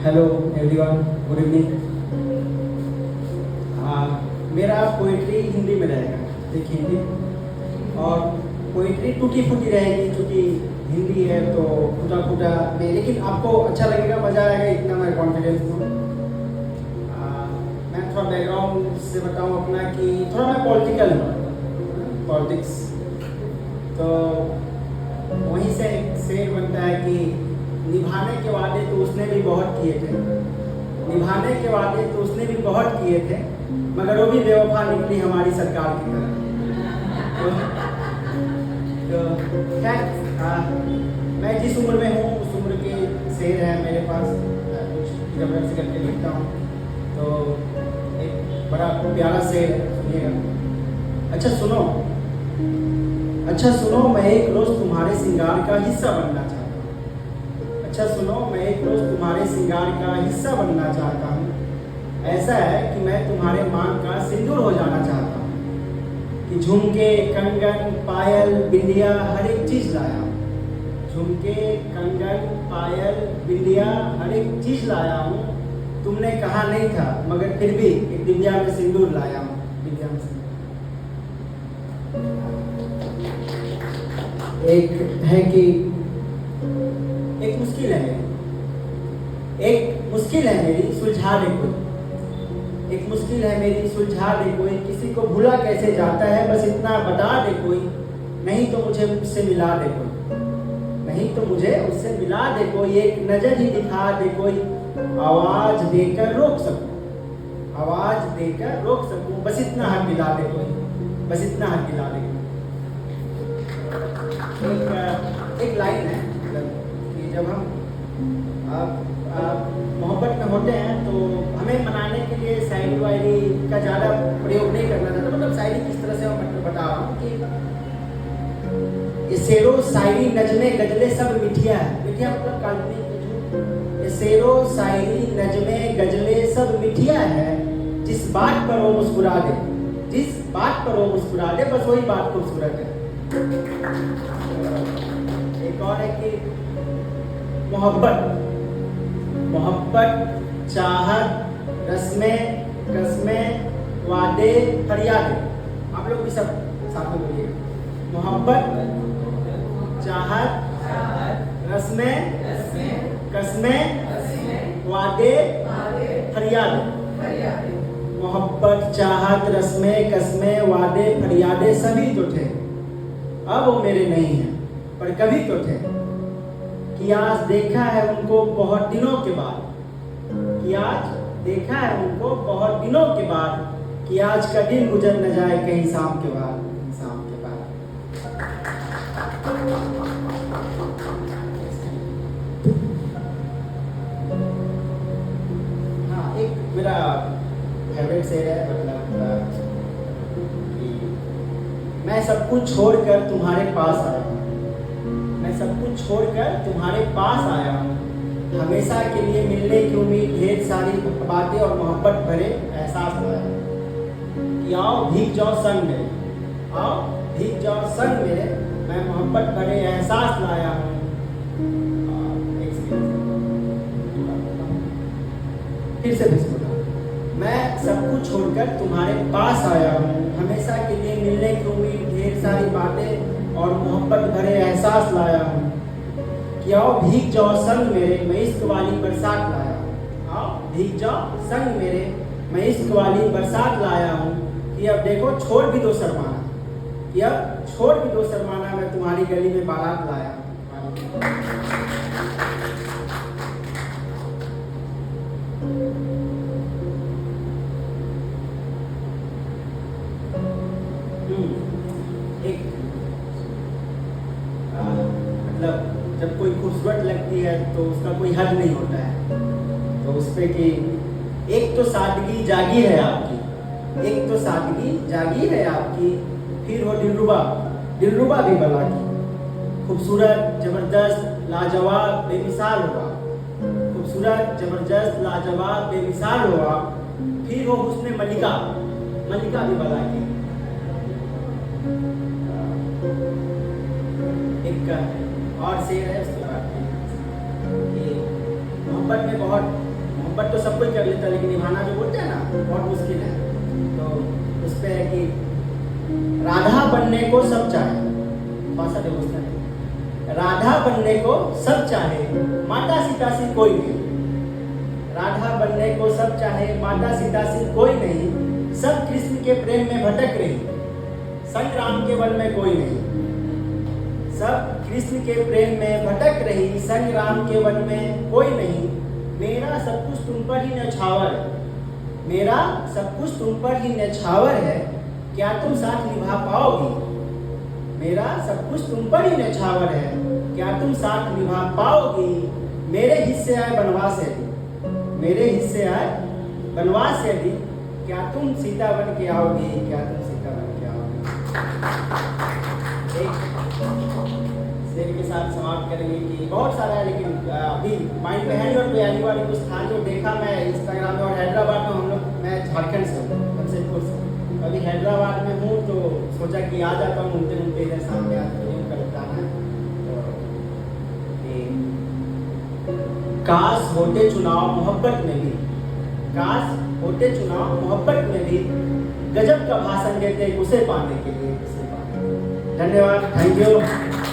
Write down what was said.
Hello everyone, good evening. मेरा poetry Hindi में रहेगा, ठीक हिंदी, और पोइट्री टूटी फूटी रहेगी क्योंकि हिंदी है तो टूटा फूटा नहीं, लेकिन आपको अच्छा लगेगा, मज़ा आएगा, इतना मैं कॉन्फिडेंस हूँ। मैं थोड़ा बैकग्राउंड से बताऊँ अपना कि थोड़ा मैं पॉलिटिकल हूँ, पॉलिटिक्स, तो वहीं से एक शेर बनता है कि निभाने के वादे तो उसने भी बहुत किए थे, निभाने के वादे तो उसने भी बहुत किए थे, मगर वो भी बेवफा निकली हमारी सरकार की तरह। तो खैर, मैं जिस उम्र में हूँ उस उम्र के शेर है मेरे पास, कुछ रेफरेंस करके लिखता हूँ, तो एक बड़ा प्यारा शेर है, सुनिएगा। अच्छा सुनो, मैं एक रोज़ तुम्हारे श्रृंगार का हिस्सा बनना चाहता हूँ। अच्छा सुनो, मैं एक रोज़ तुम्हारे श्रृंगार का हिस्सा बनना चाहता हूँ। ऐसा है कि मैं तुम्हारे मांग का सिंदूर हो जाना चाहता हूँ कि झुमके, कंगन, पायल, बिंदिया, हर एक चीज़ लाया हूँ। झुमके, कंगन, पायल, बिंदिया, हर एक चीज़ लाया हूँ। तुमने कहा नहीं था, मगर फिर भी एक बिंदिया में सिंदूर लाया हूँ, बिंदिया में सिंदूर। एक है कि एक मुश्किल है मेरी, एक मुश्किल है मेरी, सुलझा दे कोई। एक मुश्किल है मेरी, सुलझा दे कोई। किसी को भूला कैसे जाता है, बस इतना बता दे कोई। नहीं तो मुझे उससे मिला दे कोई, नहीं तो मुझे उससे मिला दे कोई। एक नजर ही दिखा दे कोई, आवाज देकर रोक सकूं, आवाज देकर रोक सकूं। बस इतना हक दिला दे कोई, बस इतना हक दिला दे कोई। एक लाइन है, मतलब कि जब हम मोहब्बत में होते हैं तो हमें मनाने के लिए शायरी वायरी का ज़्यादा प्रयोग नहीं करना चाहता। मतलब शायरी किस तरह से मैं बता रहा हूँ कि ये शेरो शायरी नजमे गजले सब मिठिया है। मिठिया मतलब काल्पनिक। ये शेरो शायरी नजमे गजले सब मिठिया है। जिस बात पर वो मुस्कुरा दे, जिस बात पर वो मुस्कुरा दे, बस वही बात खूबसूरत है। एक और है कि मोहब्बत, मोहब्बत, चाहत, रस्में, कस्में, वादे, फरियादें। आप लोग भी सब साथ में बोलिएगा। मोहब्बत, चाहत, रस्में, कस्में, वादे, फरियादें। मोहब्बत, चाहत, रस्में, कस्में, वादे, फरियादें सभी तो थे, अब वो मेरे नहीं हैं, पर कभी तो थे। कि आज देखा है उनको बहुत दिनों के बाद, कि आज देखा है उनको बहुत दिनों के बाद, कि आज का दिन गुजर न जाए कहीं शाम के बाद, शाम के बाद। हाँ, एक मेरा फेवरेट शेर है, मतलब कि मैं सब कुछ छोड़कर तुम्हारे पास आया हूँ, मैं सब कुछ छोड़कर तुम्हारे पास आया हूँ। हमेशा के लिए मिलने की उम्मीद, ढेर सारी बातें और मोहब्बत भरे एहसास लाया कि आओ भीग जाओ संग मेरे, आओ भीग जाओ संग मेरे। मैं मोहब्बत भरे एहसास लाया हूँ। फिर से मैं सब कुछ छोड़कर तुम्हारे पास आया हूँ। हमेशा के लिए मिलने की उम्मीद, ढेर सारी बातें और मोहब्बत भरे एहसास लाया हूँ कि आओ भीग जाओ संग मेरे, मैं इश्क वाली बरसात लाया हूँ। आओ भीग जाओ संग मेरे, मैं इश्क वाली बरसात लाया हूँ। कि अब देखो छोड़ भी दो शर्माना, कि अब छोड़ भी दो शर्माना, मैं तुम्हारी गली में बारात लाया हूँ। एक मतलब जब कोई खूबसूरत लगती है तो उसका कोई हद नहीं होता है, तो उस पे कि एक तो सादगी जागी है आपकी, एक तो सादगी जागी है आपकी, फिर हो दिलरुबा, दिलरुबा भी भला की। खूबसूरत, जबरदस्त, लाजवाब, बेमिसाल हो आप, खूबसूरत, जबरदस्त, लाजवाब, बेमिसाल हो आप, फिर हो हुस्न मलिका, मलिका भी भला की। एक और शेर है उसके बाद कि मोहब्बत में बहुत मोहब्बत तो सब कोई कर लेता है, लेकिन निभाना जो बोलते हैं ना बहुत मुश्किल है। तो उस पे है कि राधा बनने को सब चाहे, थोड़ा सा देखो, राधा बनने को सब चाहे, माता सीता सी कोई नहीं। राधा बनने को सब चाहे, माता सीता सी कोई नहीं, सब कृष्ण के प्रेम में भटक रही, संग राम के वन में कोई नहीं। सब कृष्ण के प्रेम में भटक रही, संग राम के वन में कोई नहीं। मेरा सब कुछ तुम पर ही न्यौछावर है, मेरा सब कुछ तुम पर ही न्यौछावर है, क्या तुम साथ निभा पाओगी? मेरा सब कुछ तुम पर ही न्यौछावर है, क्या तुम साथ निभा पाओगी? मेरे हिस्से आए बनवास यदि, मेरे हिस्से आए बनवास यदि, क्या तुम सीता बन के आओगी? क्या तुम सीता बन के आओगी? एक शेर के साथ समाप्त करेंगे कि बहुत सारा है, लेकिन अभी माइंड में है नहीं। और पहली बार कुछ स्थान जो देखा मैं इंस्टाग्राम में, और हैदराबाद में हम लोग, मैं झारखंड से हूँ, जमशेदपुर से, अभी हैदराबाद में हूँ, तो सोचा कि आ जाता हूँ घूमते घूमते इधर सामने आते बताना है। काश होते चुनाव मोहब्बत में भी, काश होते चुनाव मोहब्बत में भी, गजब का भाषण देते उसे पाने के लिए, उसे पाने। धन्यवाद, थैंक यू।